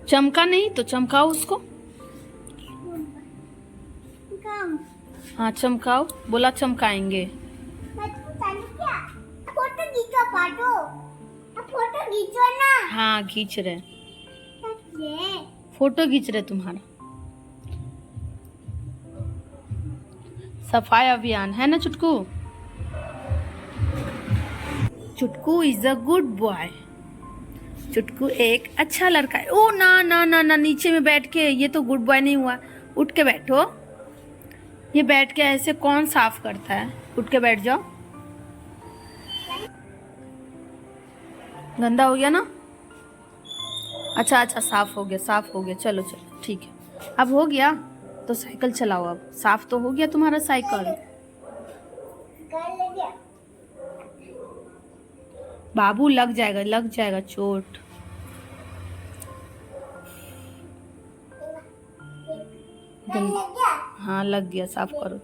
चमका नहीं तो चमकाओ उसको। हाँ चमकाओ, बोला चमकाएंगे। फोटो खींचो ना। हाँ खींच रहे, फोटो खींच रहे तुम्हारा। सफाई अभियान है ना चुटकू। चुटकू इज अ गुड बॉय। चुटकू एक अच्छा लड़का है। ओ ना ना ना ना, नीचे में बैठ के, ये तो गुड बॉय नहीं हुआ। उठ के बैठो। ये बैठ के ऐसे कौन साफ करता है? उठ के बैठ जाओ। गंदा हो गया ना। अच्छा अच्छा, साफ हो गया, साफ हो गया। चलो चलो ठीक है, अब हो गया तो साइकिल चलाओ। अब साफ तो हो गया तुम्हारा साइकिल। बाबू लग जाएगा चोट। हाँ लग गया, साफ करो।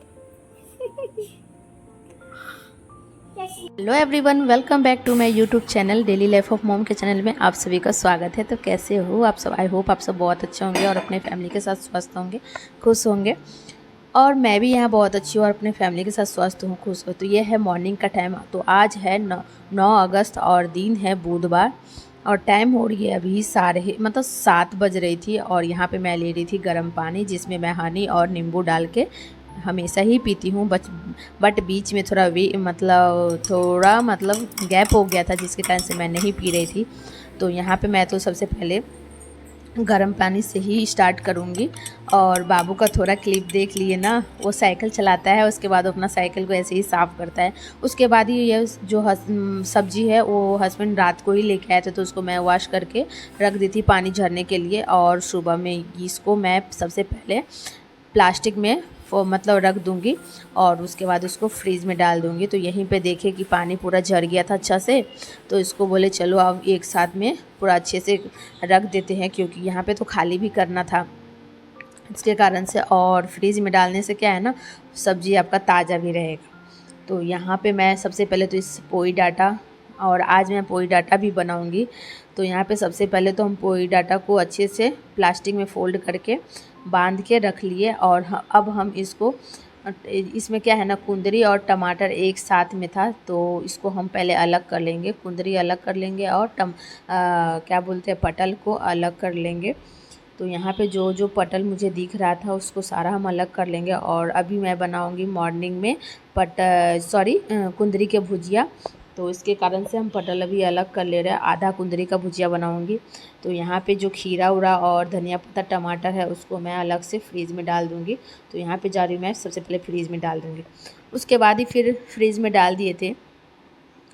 Hello everyone, welcome back to my YouTube channel daily life of mom के चैनल में आप सभी का स्वागत है। तो कैसे हो आप सब? आई होप आप सब बहुत अच्छे होंगे और अपने फैमिली के साथ स्वस्थ होंगे, खुश होंगे। और मैं भी यहाँ बहुत अच्छी हूँ और अपने फैमिली के साथ स्वस्थ हूँ, खुश हूँ। तो ये है मॉर्निंग का टाइम। तो आज है 9 अगस्त और दिन है बुधवार और टाइम हो रही है अभी 7 बज रही थी। और यहाँ पे मैं ले रही थी गर्म पानी, जिसमें मैं हनी और नींबू डाल के हमेशा ही पीती हूँ। बट बीच में थोड़ा गैप हो गया था, जिसके कारण से मैं नहीं पी रही थी। तो यहाँ पे मैं तो सबसे पहले गर्म पानी से ही स्टार्ट करूँगी। और बाबू का थोड़ा क्लिप देख लिए ना, वो साइकिल चलाता है, उसके बाद अपना साइकिल को ऐसे ही साफ़ करता है। उसके बाद ही ये जो सब्जी है वो हस्बैंड रात को ही लेके आए थे, तो उसको मैं वॉश करके रख दी थी पानी झरने के लिए। और सुबह में इसको मैं सबसे पहले प्लास्टिक में रख दूंगी और उसके बाद उसको फ्रीज़ में डाल दूंगी। तो यहीं पे देखे कि पानी पूरा झर गया था अच्छा से, तो इसको बोले चलो अब एक साथ में पूरा अच्छे से रख देते हैं, क्योंकि यहाँ पे तो खाली भी करना था इसके कारण से। और फ्रीज़ में डालने से क्या है ना, सब्ज़ी आपका ताज़ा भी रहेगा। तो यहाँ पे मैं सबसे पहले तो इस पोई डाटा, और आज मैं पोई डाटा भी बनाऊँगी। तो यहाँ पे सबसे पहले तो हम पोई डाटा को अच्छे से प्लास्टिक में फ़ोल्ड करके बांध के रख लिए। और अब हम इसमें क्या है ना, कुंदरी और टमाटर एक साथ में था, तो इसको हम पहले अलग कर लेंगे। कुंदरी अलग कर लेंगे और पटल को अलग कर लेंगे। तो यहाँ पे जो पटल मुझे दिख रहा था उसको सारा हम अलग कर लेंगे। और अभी मैं बनाऊँगी मॉर्निंग में कुंदरी के भुजिया। तो इसके कारण से हम पटल अभी अलग कर ले रहे हैं, आधा कुंदरी का भुजिया बनाऊंगी। तो यहाँ पे जो खीरा उरा और धनिया पत्ता टमाटर है उसको मैं अलग से फ्रीज़ में डाल दूँगी। तो यहाँ पे जा रही हूँ मैं सबसे पहले फ्रीज़ में डाल दूँगी, उसके बाद ही फिर फ्रीज़ में डाल दिए थे।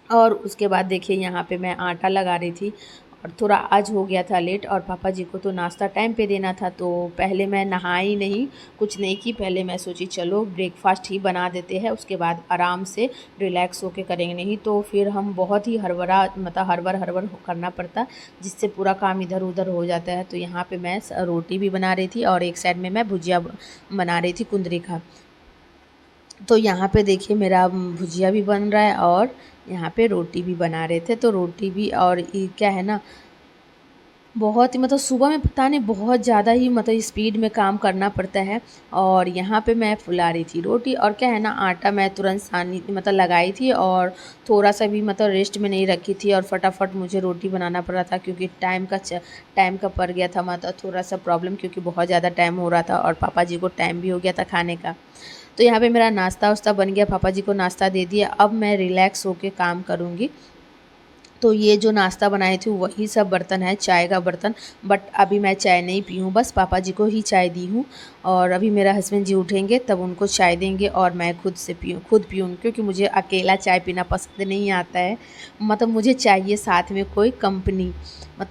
और उसके बाद देखिए यहाँ पे मैं आटा लगा रही थी। और थोड़ा आज हो गया था लेट, और पापा जी को तो नाश्ता टाइम पे देना था। तो पहले मैं नहाई नहीं, कुछ नहीं की, पहले मैं सोची चलो ब्रेकफास्ट ही बना देते हैं, उसके बाद आराम से रिलैक्स होके करेंगे। नहीं तो फिर हम बहुत ही हड़बड़ करना पड़ता, जिससे पूरा काम इधर उधर हो जाता है। तो यहाँ पे मैं रोटी भी बना रही थी और एक साइड में मैं भुजिया बना रही थी कुंदरी का। तो यहाँ पे देखिए मेरा भुजिया भी बन रहा है और यहाँ पे रोटी भी बना रहे थे। तो रोटी भी, और क्या है ना, बहुत ही सुबह में पता नहीं बहुत ज़्यादा ही स्पीड में काम करना पड़ता है। और यहाँ पे मैं फुला रही थी रोटी, और क्या है ना, आटा मैं तुरंत सानी लगाई थी और थोड़ा सा भी रेस्ट में नहीं रखी थी। और फटाफट मुझे रोटी बनाना पड़ा था, क्योंकि टाइम का पड़ गया था थोड़ा सा प्रॉब्लम, क्योंकि बहुत ज़्यादा टाइम हो रहा था और पापा जी को टाइम भी हो गया था खाने का। तो यहाँ पे मेरा नाश्ता वास्ता बन गया, पापा जी को नाश्ता दे दिया। अब मैं रिलैक्स होके काम करूँगी। तो ये जो नाश्ता बनाई थी वही सब बर्तन है, चाय का बर्तन। बट अभी मैं चाय नहीं पी हूँ, बस पापा जी को ही चाय दी हूँ। और अभी मेरा हस्बैंड जी उठेंगे तब उनको चाय देंगे और मैं खुद पीऊँ, क्योंकि मुझे अकेला चाय पीना पसंद नहीं आता है। मुझे चाहिए साथ में कोई कंपनी,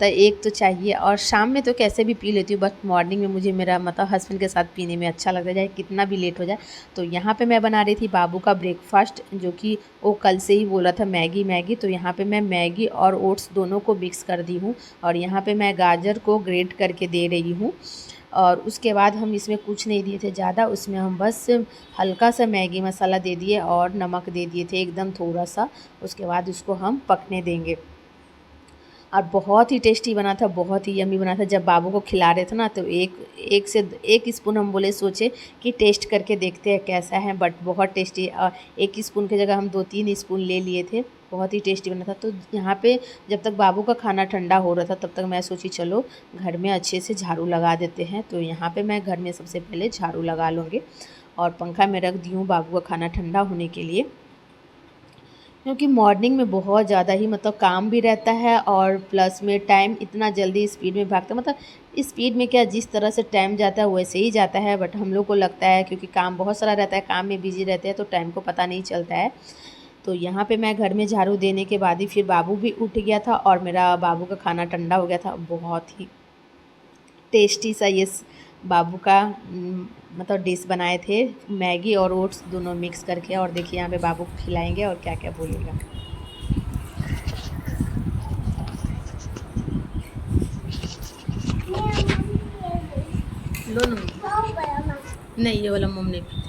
एक तो चाहिए। और शाम में तो कैसे भी पी लेती हूँ, बट मॉर्निंग में मुझे मेरा हस्बैंड के साथ पीने में अच्छा लगता है, चाहे कितना भी लेट हो जाए। तो यहाँ पे मैं बना रही थी बाबू का ब्रेकफास्ट, जो कि वो कल से ही बोला था मैगी। तो यहाँ पे मैं मैगी और ओट्स दोनों को मिक्स कर दी हूँ। और यहाँ पे मैं गाजर को ग्रेट करके दे रही हूँ। और उसके बाद हम इसमें कुछ नहीं दिए थे ज़्यादा, उसमें हम बस हल्का सा मैगी मसाला दे दिए और नमक दे दिए थे एकदम थोड़ा सा। उसके बाद उसको हम पकने देंगे और बहुत ही टेस्टी बना था, बहुत ही यम्मी बना था। जब बाबू को खिला रहे थे ना तो एक स्पून हम बोले सोचे कि टेस्ट करके देखते हैं कैसा है, बट बहुत टेस्टी। एक स्पून की जगह हम 2-3 स्पून ले लिए थे, बहुत ही टेस्टी बना था। तो यहाँ पे जब तक बाबू का खाना ठंडा हो रहा था तब तक मैं सोची चलो घर में अच्छे से झाड़ू लगा देते हैं। तो यहाँ पे मैं घर में सबसे पहले झाड़ू लगा लूँगी और पंखा में रख दी हूँ बाबू का खाना ठंडा होने के लिए, क्योंकि मॉर्निंग में बहुत ज़्यादा ही मतलब काम भी रहता है और प्लस में टाइम इतना जल्दी स्पीड में भागता है। मतलब स्पीड में क्या, जिस तरह से टाइम जाता है वैसे ही जाता है, बट हम लोग को लगता है क्योंकि काम बहुत सारा रहता है, काम में बिजी रहते हैं तो टाइम को पता नहीं चलता है। तो यहाँ पे मैं घर में झाड़ू देने के बाद ही फिर बाबू भी उठ गया था और मेरा बाबू का खाना ठंडा हो गया था। बहुत ही टेस्टी सा ये बाबू का मतलब डिश बनाए थे, मैगी और ओट्स दोनों मिक्स करके। और देखिए यहाँ पे बाबू को खिलाएंगे और क्या क्या बोलेगा। लो ना, नहीं ये वाला मम्मी नहीं।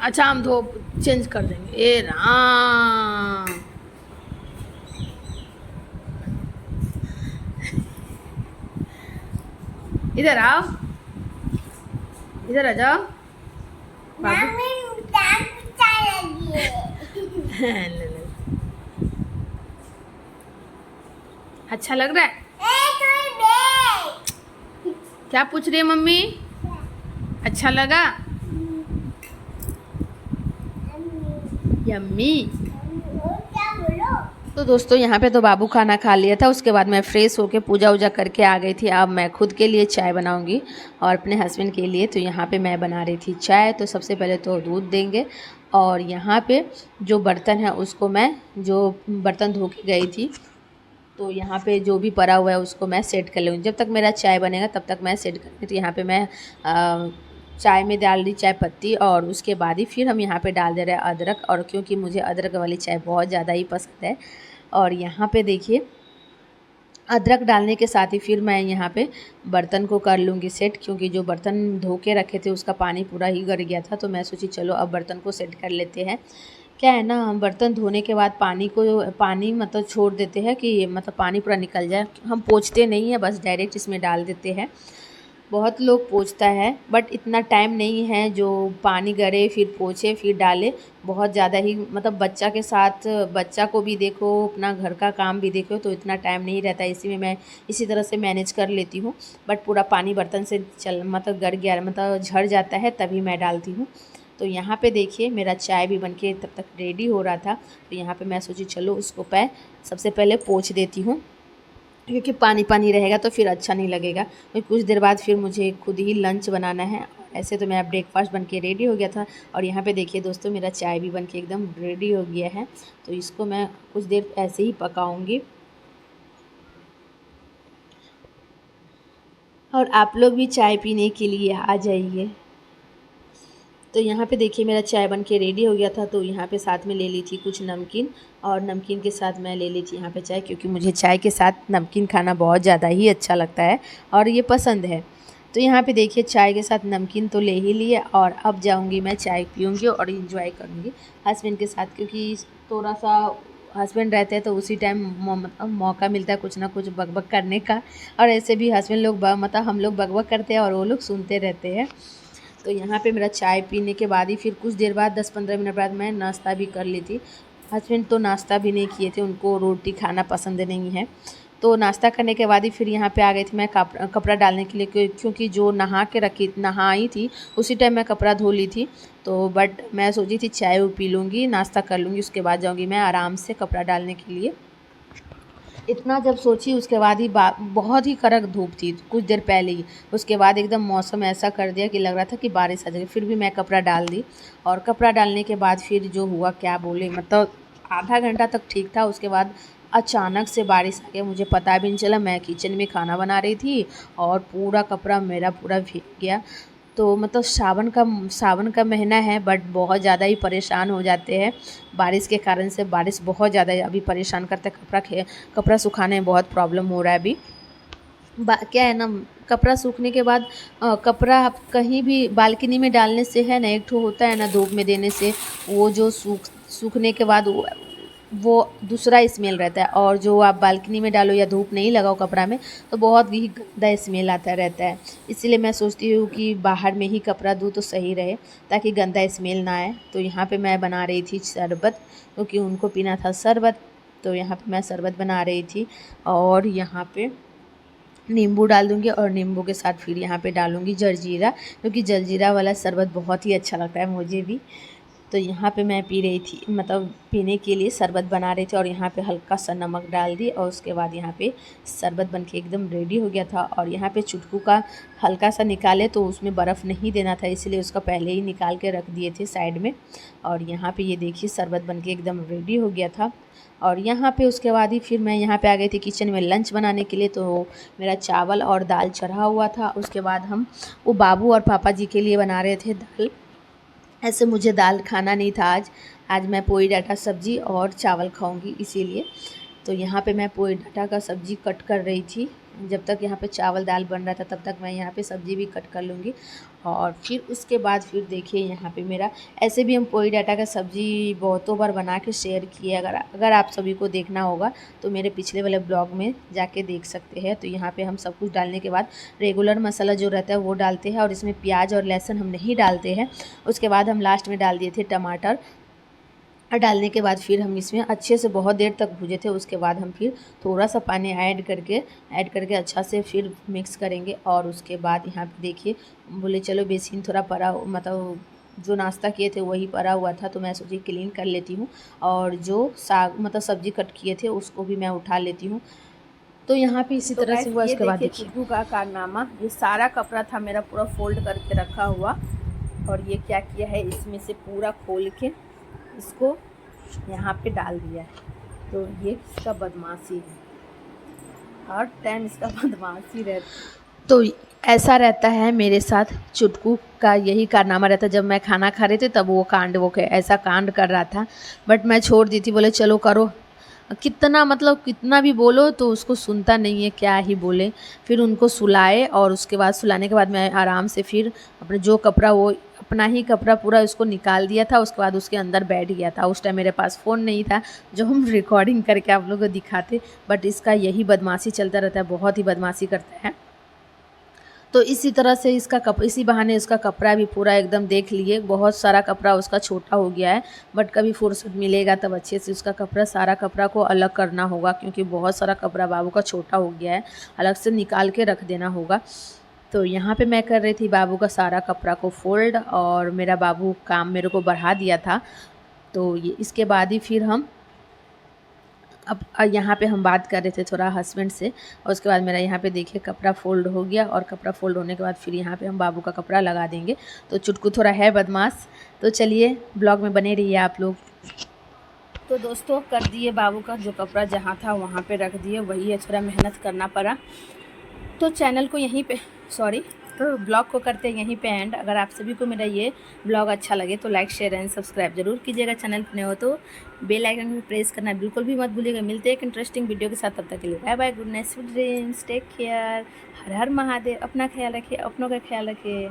अच्छा हम धो चेंज कर देंगे। ए राम, इधर आओ, इधर आ जाओ बाबू। अच्छा लग रहा है? क्या पूछ रही है मम्मी? अच्छा लगा? यम्मी। तो दोस्तों यहाँ पे तो बाबू खाना खा लिया था, उसके बाद मैं फ़्रेश होके पूजा वूजा करके आ गई थी। अब मैं खुद के लिए चाय बनाऊंगी और अपने हस्बैंड के लिए। तो यहाँ पे मैं बना रही थी चाय। तो सबसे पहले तो दूध देंगे और यहाँ पे जो बर्तन है उसको मैं, जो बर्तन धो के गई थी तो यहाँ पे जो भी पड़ा हुआ है उसको मैं सेट कर लूँगी। जब तक मेरा चाय बनेगा तब तक मैं सेट करूँगी। तो यहाँ पे मैं चाय में डाल दी चाय पत्ती और उसके बाद ही फिर हम यहाँ पे डाल दे रहे हैं अदरक, और क्योंकि मुझे अदरक वाली चाय बहुत ज़्यादा ही पसंद है। और यहाँ पे देखिए अदरक डालने के साथ ही फिर मैं यहाँ पे बर्तन को कर लूँगी सेट, क्योंकि जो बर्तन धो के रखे थे उसका पानी पूरा ही गर गया था। तो मैं सोची चलो अब बर्तन को सेट कर लेते हैं। क्या है ना, हम बर्तन धोने के बाद पानी मतलब छोड़ देते हैं कि मतलब पानी पूरा निकल जाए, हम पोंछते नहीं है, बस डायरेक्ट इसमें डाल देते हैं। बहुत लोग पोंछता है बट इतना टाइम नहीं है जो पानी गरे फिर पोंछे फिर डाले। बहुत ज़्यादा ही मतलब बच्चा के साथ, बच्चा को भी देखो अपना घर का काम भी देखो, तो इतना टाइम नहीं रहता। इसी में मैं इसी तरह से मैनेज कर लेती हूँ। बट पूरा पानी बर्तन से मतलब गर गया, मतलब झड़ जाता है तभी मैं डालती हूँ। तो यहाँ पे देखिए मेरा चाय भी बनके तब तक रेडी हो रहा था। तो यहाँ पे मैं सोची चलो उसको सबसे पहले पोंछ देती हूँ, क्योंकि पानी पानी रहेगा तो फिर अच्छा नहीं लगेगा। तो कुछ देर बाद फिर मुझे खुद ही लंच बनाना है। ऐसे तो मेरा ब्रेकफास्ट बनके रेडी हो गया था और यहाँ पे देखिए दोस्तों मेरा चाय भी बनके एकदम रेडी हो गया है। तो इसको मैं कुछ देर ऐसे ही पकाऊंगी और आप लोग भी चाय पीने के लिए आ जाइए। तो यहाँ पे देखिए मेरा चाय बन के रेडी हो गया था। तो यहाँ पे साथ में ले ली थी कुछ नमकीन, और नमकीन के साथ मैं ले ली थी यहाँ पे चाय, क्योंकि मुझे चाय के साथ नमकीन खाना बहुत ज़्यादा ही अच्छा लगता है और ये पसंद है। तो यहाँ पे देखिए चाय के साथ नमकीन तो ले ही लिए और अब जाऊँगी मैं चाय पीऊँगी और इन्जॉय करूँगी हस्बैंड के साथ, क्योंकि थोड़ा सा हस्बैंड रहते हैं तो उसी टाइम मौका मिलता है कुछ ना कुछ बकबक करने का। और ऐसे भी हस्बैंड लोग मतलब हम लोग बकबक करते हैं और वो लोग सुनते रहते हैं। तो यहाँ पे मेरा चाय पीने के बाद ही फिर कुछ देर बाद 10-15 मिनट बाद मैं नाश्ता भी कर ली थी। हस्बैंड तो नाश्ता भी नहीं किए थे, उनको रोटी खाना पसंद नहीं है। तो नाश्ता करने के बाद ही फिर यहाँ पे आ गई थी मैं कपड़ा डालने के लिए, क्योंकि जो नहाई थी उसी टाइम मैं कपड़ा धो ली थी। तो बट मैं सोची थी चाय वो पी लूँगी, नाश्ता कर लूँगी, उसके बाद जाऊँगी मैं आराम से कपड़ा डालने के लिए। इतना जब सोची उसके बाद ही बहुत ही कड़क धूप थी कुछ देर पहले ही। उसके बाद एकदम मौसम ऐसा कर दिया कि लग रहा था कि बारिश आ जाएगी। फिर भी मैं कपड़ा डाल दी और कपड़ा डालने के बाद फिर जो हुआ क्या बोले, मतलब आधा घंटा तक ठीक था। उसके बाद अचानक से बारिश आ गया, मुझे पता भी नहीं चला। मैं किचन में खाना बना रही थी और पूरा कपड़ा मेरा पूरा भीग गया। तो मतलब सावन का महीना है, बट बहुत ज़्यादा ही परेशान हो जाते हैं बारिश के कारण से। बारिश बहुत ज़्यादा अभी परेशान करता है, कपड़ा सुखाने में बहुत प्रॉब्लम हो रहा है अभी। क्या है ना, कपड़ा सूखने के बाद कपड़ा आप कहीं भी बालकनी में डालने से है ना, एक ठो होता है ना धूप में देने से, वो जो सूखने के बाद वो दूसरा स्मेल रहता है। और जो आप बालकनी में डालो या धूप नहीं लगाओ कपड़ा में, तो बहुत ही गंदा स्मेल आता रहता है। इसीलिए मैं सोचती हूँ कि बाहर में ही कपड़ा दूँ तो सही रहे, ताकि गंदा स्मेल ना आए। तो यहाँ पे मैं बना रही थी शरबत, क्योंकि उनको पीना था शरबत। तो यहाँ पे मैं शरबत बना रही थी, और यहाँ पे नींबू डाल दूँगी, और नींबू के साथ फिर यहाँ पे डालूँगी जलजीरा, क्योंकि जलजीरा वाला शरबत बहुत ही अच्छा लगता है मुझे भी। तो यहाँ पे मैं पी रही थी, मतलब पीने के लिए शरबत बना रही थी, और यहाँ पे हल्का सा नमक डाल दी, और उसके बाद यहाँ पे शरबत बनके एकदम रेडी हो गया था। और यहाँ पे चुटकू का हल्का सा निकाले तो उसमें बर्फ़ नहीं देना था, इसलिए उसका पहले ही निकाल के रख दिए थे साइड में। और यहाँ पे ये देखिए शरबत बनके एकदम रेडी हो गया था। और यहाँ पे उसके बाद ही फिर मैं यहाँ पे आ गई थी किचन में लंच बनाने के लिए। तो मेरा चावल और दाल चढ़ा हुआ था। उसके बाद हम वो बाबू और पापा जी के लिए बना रहे थे दाल। ऐसे मुझे दाल खाना नहीं था आज मैं पोई डाटा सब्ज़ी और चावल खाऊंगी इसीलिए। तो यहाँ पे मैं पोई डाटा का सब्ज़ी कट कर रही थी। जब तक यहाँ पे चावल दाल बन रहा था, तब तक मैं यहाँ पे सब्ज़ी भी कट कर लूँगी। और फिर उसके बाद फिर देखिए यहाँ पे मेरा, ऐसे भी हम पोई डाटा का सब्ज़ी बहुतों बार बना के शेयर किए। अगर आप सभी को देखना होगा तो मेरे पिछले वाले ब्लॉग में जाके देख सकते हैं। तो यहाँ पे हम सब कुछ डालने के बाद रेगुलर मसाला जो रहता है वो डालते हैं, और इसमें प्याज और लहसुन हम नहीं डालते हैं। उसके बाद हम लास्ट में डाल दिए थे टमाटर, और डालने के बाद फिर हम इसमें अच्छे से बहुत देर तक भूजे थे। उसके बाद हम फिर थोड़ा सा पानी ऐड करके अच्छा से फिर मिक्स करेंगे। और उसके बाद यहाँ पे देखिए, बोले चलो बेसिन थोड़ा पड़ा, मतलब जो नाश्ता किए थे वही पड़ा हुआ था, तो मैं सोची क्लीन कर लेती हूँ। और जो साग मतलब सब्ज़ी कट किए थे उसको भी मैं उठा लेती हूँ। तो यहाँ पे इसी तरह से हुआ। उसके बाद देखिए चुटकू का कारनामा, ये सारा कपड़ा था मेरा पूरा फोल्ड करके रखा हुआ, और ये क्या किया है, इसमें से पूरा खोल के इसको यहाँ पे डाल दिया है। तो ये इसका बदमाशी है, हर टाइम इसका बदमाशी रहता। तो ऐसा रहता है मेरे साथ, चुटकू का यही कारनामा रहता है। जब मैं खाना खा रही थी तब वो ऐसा कांड कर रहा था, बट मैं छोड़ दी थी, बोले चलो करो। कितना भी बोलो तो उसको सुनता नहीं है, क्या ही बोले। फिर उनको सुलाए, और उसके बाद सुलाने के बाद मैं आराम से फिर अपने जो कपड़ा, वो अपना ही कपड़ा पूरा उसको निकाल दिया था। उसके बाद उसके अंदर बैठ गया था। उस टाइम मेरे पास फ़ोन नहीं था जो हम रिकॉर्डिंग करके आप लोगों को दिखाते, बट इसका यही बदमाशी चलता रहता है, बहुत ही बदमाशी करता है। तो इसी तरह से इसी बहाने इसका कपड़ा भी पूरा एकदम देख लिए। बहुत सारा कपड़ा उसका छोटा हो गया है, बट कभी फुर्सत मिलेगा तब अच्छे से उसका सारा कपड़ा को अलग करना होगा, क्योंकि बहुत सारा कपड़ा बाबू का छोटा हो गया है, अलग से निकाल के रख देना होगा। तो यहाँ पे मैं कर रही थी बाबू का सारा कपड़ा को फोल्ड, और मेरा बाबू काम मेरे को बढ़ा दिया था। तो ये इसके बाद ही फिर हम अब यहाँ पे हम बात कर रहे थे थोड़ा हस्बैंड से, और उसके बाद मेरा यहाँ पे देखिए कपड़ा फोल्ड हो गया। और कपड़ा फोल्ड होने के बाद फिर यहाँ पे हम बाबू का कपड़ा लगा देंगे। तो चुटकू थोड़ा है बदमाश, तो चलिए ब्लॉग में बने रहिए आप लोग। तो दोस्तों कर दिए बाबू का जो कपड़ा जहाँ था वहाँ पे रख दिए, वही है, थोड़ा मेहनत करना पड़ा। तो चैनल को यहीं पे तो ब्लॉग को करते हैं यहीं पे एंड। अगर आप सभी को मेरा ये ब्लॉग अच्छा लगे तो लाइक शेयर एंड सब्सक्राइब जरूर कीजिएगा। चैनल पर नए हो तो बेल आइकन पे प्रेस करना बिल्कुल भी मत भूलिएगा। मिलते हैं एक इंटरेस्टिंग वीडियो के साथ, तब तक के लिए bye bye, good night, sweet dreams, take care, हर हर महादेव। अपना ख्याल रखिए, अपनों का ख्याल रखिए।